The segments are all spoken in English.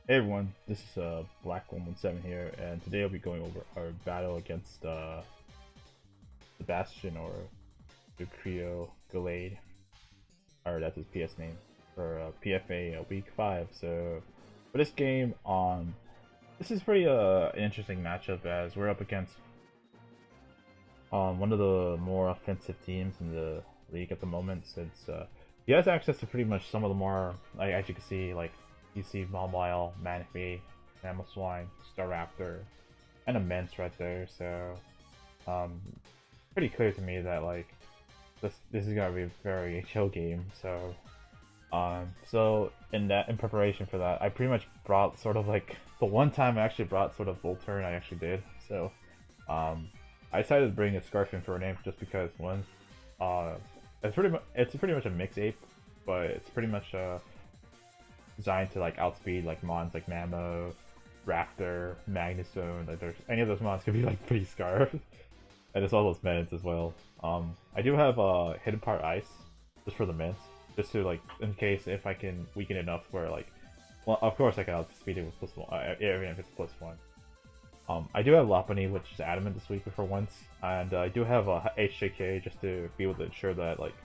Hey everyone, this is Black 117 here, and today I'll be going over our battle against Sebastian or Lucreo Galade, or that's his PS name, for PFA Week 5. So for this game, this is pretty an interesting matchup as we're up against one of the more offensive teams in the league at the moment, since he has access to pretty much some of the more, like, as you can see, like you see Mawile, Manaphy, Mamoswine, Staraptor, and Immense right there. So pretty clear to me that like this is gonna be a very chill game. So in preparation for that, I pretty much brought sort of like the one time I actually brought sort of Volturn, I actually did. So I decided to bring a Scarfin for a name just because one, it's pretty much a mix ape, but it's pretty much designed to like outspeed like mons like Mamo, Raptor, Magnezone. Like there's any of those mons could be like pretty scarred, and it's all those mints as well. I do have Hidden Part Ice just for the mints, just to like in case if I can weaken enough where like, well of course I can outspeed it with +1, even if it's +1. I do have Lopunny, which is adamant this week for once, and I do have a HJK just to be able to ensure that like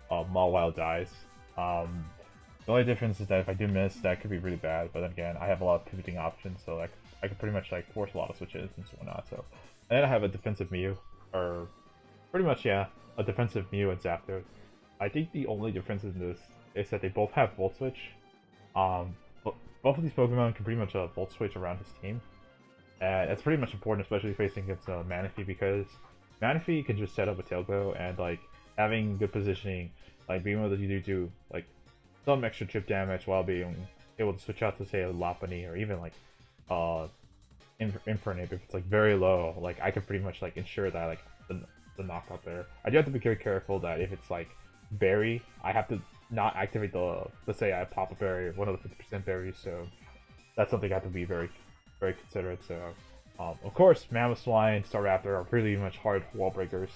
Mawile dies. The only difference is that if I do miss, that could be really bad. But then again, I have a lot of pivoting options, so like I can pretty much like force a lot of switches and so whatnot. So, and then I have a defensive Mew, or pretty much yeah, a defensive Mew and Zapdos. I think the only difference in this is that they both have Volt Switch. But both of these Pokemon can pretty much Volt Switch around his team, and it's pretty much important, especially facing against Manaphy, because Manaphy can just set up a Tail Glow and like having good positioning, like being able to do like some extra chip damage while being able to switch out to say a Lopunny or even like Infernape if it's like very low. Like I can pretty much like ensure that like the knockout there. I do have to be very careful that if it's like berry, I have to not activate the, let's say I pop a berry, one of the 50% berries. So that's something I have to be very considerate. So of course Mamoswine, Staraptor are pretty much hard wall breakers.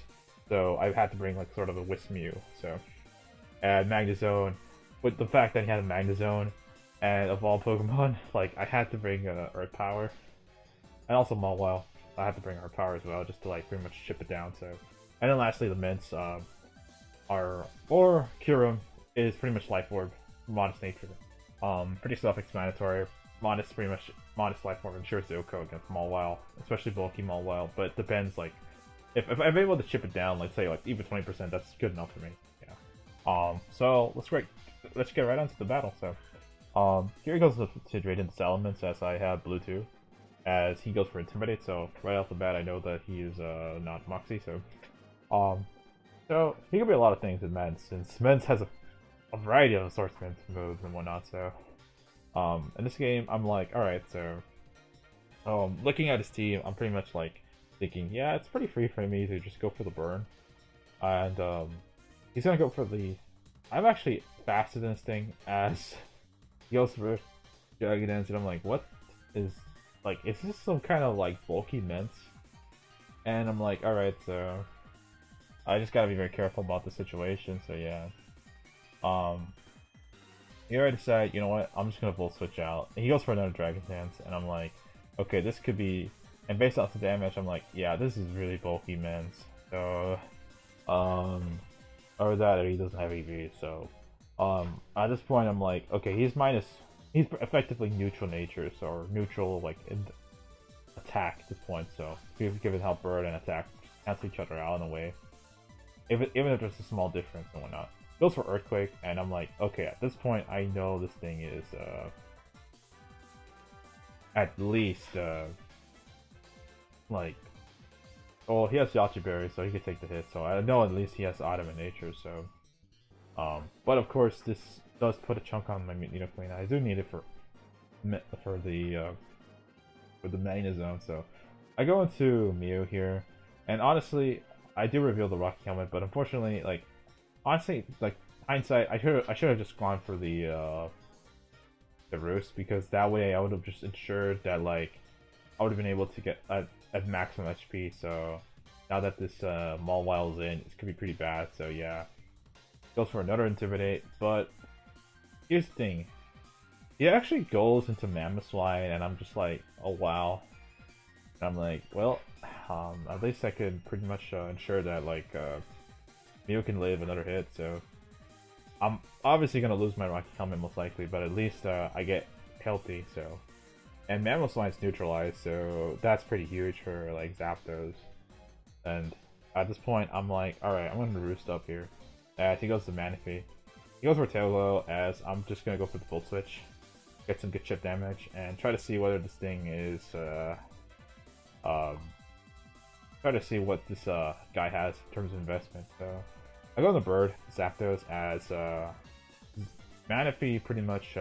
So I've had to bring like sort of a Wisp Mew. So and Magnezone, with the fact that he had a Magnezone and of all Pokemon, like I had to bring Earth Power, and also Mawile. I had to bring Earth Power as well, just to like pretty much chip it down. So, and then lastly, the mints are or Kyurem is pretty much Life Orb, modest nature, pretty self-explanatory. Modest, pretty much modest Life Orb ensures Zoko against Mawile, especially bulky Mawile. But it depends, like if I'm able to chip it down, like say like even 20%, that's good enough for me. Yeah. So let's get right onto the battle. So, here he goes to Drayden's Elements as I have Blue 2, as he goes for Intimidate. So right off the bat, I know that he is not Moxie. So he could be a lot of things in Men's, since Men's has a variety of assortment moves and whatnot. So, in this game, I'm like, all right. So, looking at his team, I'm pretty much like thinking, yeah, it's pretty free for me to just go for the burn, and he's gonna go for the. I'm actually faster than this thing as he goes for Dragon Dance, and I'm like, what is is this some kind of like bulky mints? And I'm like, alright, so I just gotta be very careful about the situation. So yeah, here I decide, you know what, I'm just gonna Volt Switch out. And he goes for another Dragon Dance, and I'm like, okay, this could be. And based off the damage, I'm like, yeah, this is really bulky mints. So, or that, or he doesn't have EV. So, at this point, I'm like, okay, he's effectively neutral nature, so or neutral like in attack at this point. So, given how bird and attack cancel each other out in a way, even if there's a small difference and whatnot. Goes for Earthquake, and I'm like, okay, at this point, I know this thing is at least like. Oh, he has Yachi Berry, so he can take the hit. So I know at least he has Adamant Nature. So, but of course this does put a chunk on my Nidoqueen. I do need it for the Magnezone. So I go into Mew here, and honestly, I do reveal the Rocky Helmet. But unfortunately, like honestly, like hindsight, I should have just gone for the Roost, because that way I would have just ensured that like I would have been able to get at maximum HP. So now that this Mawile is in, it could be pretty bad. So yeah, goes for another Intimidate. But here's the thing: he actually goes into Mamoswine, and I'm just like, oh wow. And I'm like, well, at least I could pretty much ensure that like Mew can live another hit. So I'm obviously gonna lose my Rocky Helmet most likely, but at least I get healthy. So and Mamoswine's neutralized, so that's pretty huge for like Zapdos. And at this point, I'm like, all right, I'm gonna roost up here. As he goes to Manaphy. He goes for Tailglow, as I'm just gonna go for the Volt Switch, get some good chip damage, and try to see whether this thing is um, try to see what this guy has in terms of investment. So I go on the Bird, Zapdos, as Manaphy pretty much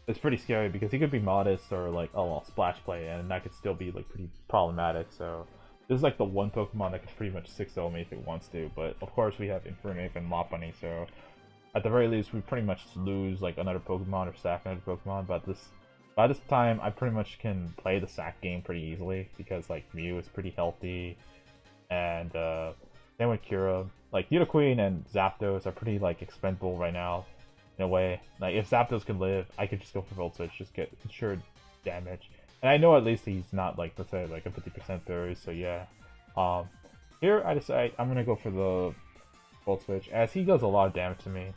it's pretty scary because he could be modest or like, oh well, Splash Play, and that could still be like pretty problematic. So this is like the one Pokemon that can pretty much 6-0 me if it wants to, but of course we have Infernape and Lopunny, so at the very least we pretty much lose like another Pokemon or sack another Pokemon, but by this time I pretty much can play the sack game pretty easily because like Mew is pretty healthy, and same with Kira. Like Nidoqueen and Zapdos are pretty like expendable right now in a way. Like if Zapdos can live, I could just go for Volt Switch, just get insured damage. And I know at least he's not like, let's say, like a 50% berry, so yeah. Here I decide I'm gonna go for the Volt Switch, as he does a lot of damage to me.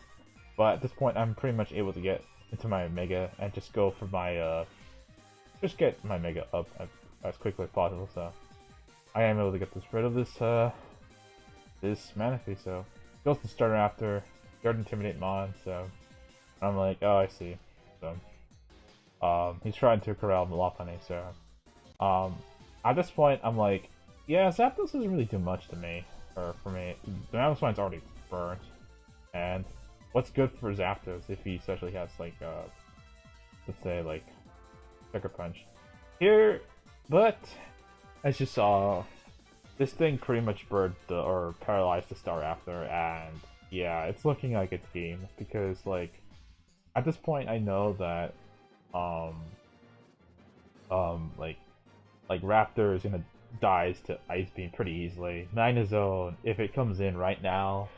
But at this point, I'm pretty much able to get into my Mega and just go for my, just get my Mega up as quickly as possible. So I am able to get rid of this, this Manaphy. So goes to Starter after, Guard Intimidate Mon. So I'm like, oh, I see. So he's trying to corral the Lopunny, so at this point I'm like, yeah, Zapdos doesn't really do much to me, or for me. The Mamoswine's already burnt, and what's good for Zapdos if he especially has like let's say like Sucker Punch here, but as you saw, this thing pretty much burned or paralyzed the Star After, and yeah, it's looking like it's game because like at this point I know that like Raptor is gonna dies to Ice Beam pretty easily. Magnezone, if it comes in right now,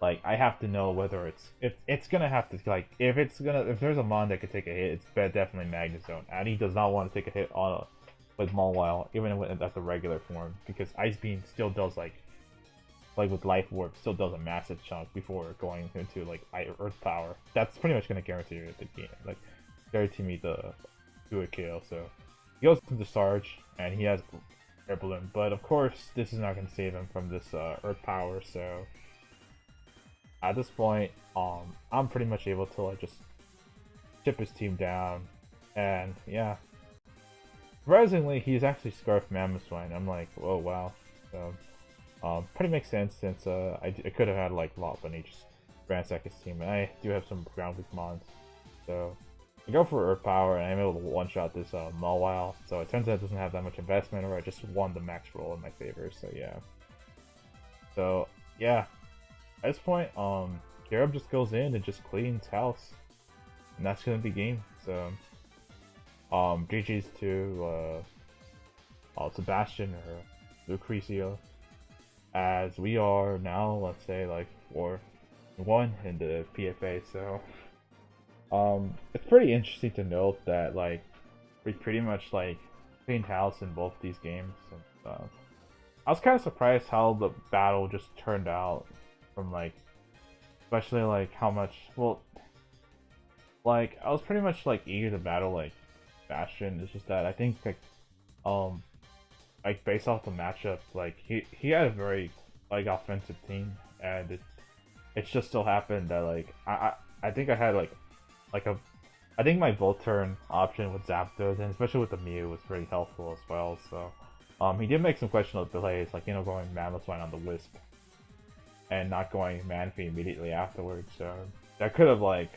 like I have to know whether it's gonna have to like if there's a Mon that could take a hit, it's definitely Magnezone, and he does not want to take a hit on with Mawile, even when that's a regular form, because Ice Beam still does like with Life Warp still does a massive chunk before going into like Earth Power. That's pretty much gonna guarantee you the game, like guarantee me the do a kill. So he goes to the Sarge, and he has Air Balloon, but of course this is not going to save him from this Earth Power. So at this point, I'm pretty much able to like just chip his team down, and yeah, surprisingly he's actually Scarfed Mamoswine. I'm like, oh wow. So pretty makes sense since I could have had like Lopunny just ransack his team, and I do have some ground weak mons. So I go for Earth Power, and I'm able to one-shot this Mawile. So it turns out it doesn't have that much investment, or I just won the max roll in my favor, so yeah. So, yeah. At this point, Garab just goes in and just cleans house. And that's gonna be game. So, GG's to Sebastian or Lucrecio. As we are now, let's say, like 4-1 in the PFA, so it's pretty interesting to note that like we pretty much like cleaned house in both these games. And, I was kind of surprised how the battle just turned out, from like, especially like how much. Well, like I was pretty much like eager to battle like Bastion. It's just that I think like based off the matchup, like he had a very like offensive team, and it just so happened that like I think I had like I think my Volturn option with Zapdos, and especially with the Mew, was very helpful as well. So he did make some questionable plays, like, you know, going Mamoswine on the Wisp and not going Manaphy immediately afterwards. So that could have like,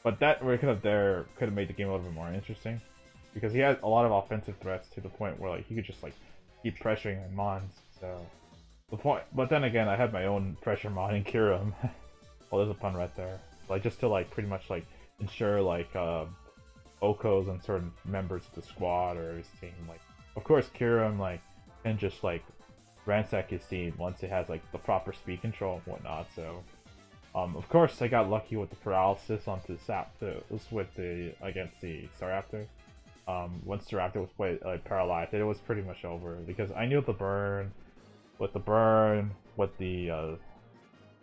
but that could have made the game a little bit more interesting, because he had a lot of offensive threats to the point where like he could just like keep pressuring my Mons. So the point, but then again, I had my own pressure Mon in Kyurem. Well, there's a pun right there. Like just to like pretty much like ensure like Okos and certain members of the squad or his team. Like, of course, Kyurem like can just like ransack his team once it has like the proper speed control and whatnot. So Of course, I got lucky with the paralysis onto Sap. It was with the against the Staraptor. Once Staraptor was paralyzed, it was pretty much over because I knew the burn, with the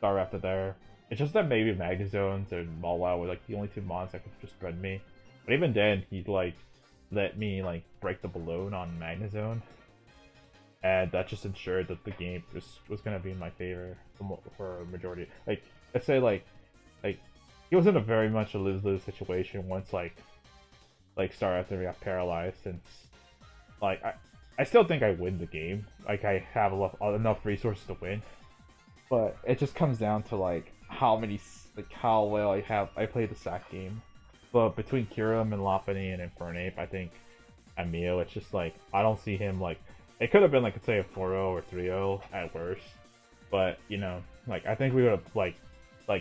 Staraptor there. It's just that maybe Magnezones and Mawile were like the only two mons that could just spread me. But even then, he like let me like break the balloon on Magnezone, and that just ensured that the game was gonna be in my favor for a majority. Like, let's say like he was in a very much a lose-lose situation once like Staraptor got paralyzed, since like I still think I win the game. Like, I have enough resources to win, but it just comes down to like how well I played the sack game. But between Kyurem and Lopunny and Infernape, I think Emil, it's just like I don't see him like, it could have been like, let's say a 4-0 or 3-0 at worst, but you know, like I think we would have like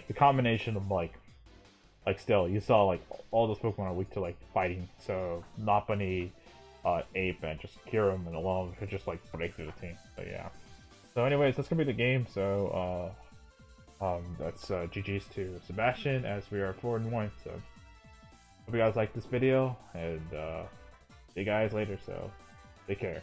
the combination of like still you saw like all those Pokemon are weak to like fighting, so Lopunny, Ape, and just Kyurem and alone could just like break through the team. But yeah. So anyways, that's gonna be the game. So that's GG's to Sebastian, as we are 4-1. So hope you guys like this video, and see you guys later. So take care.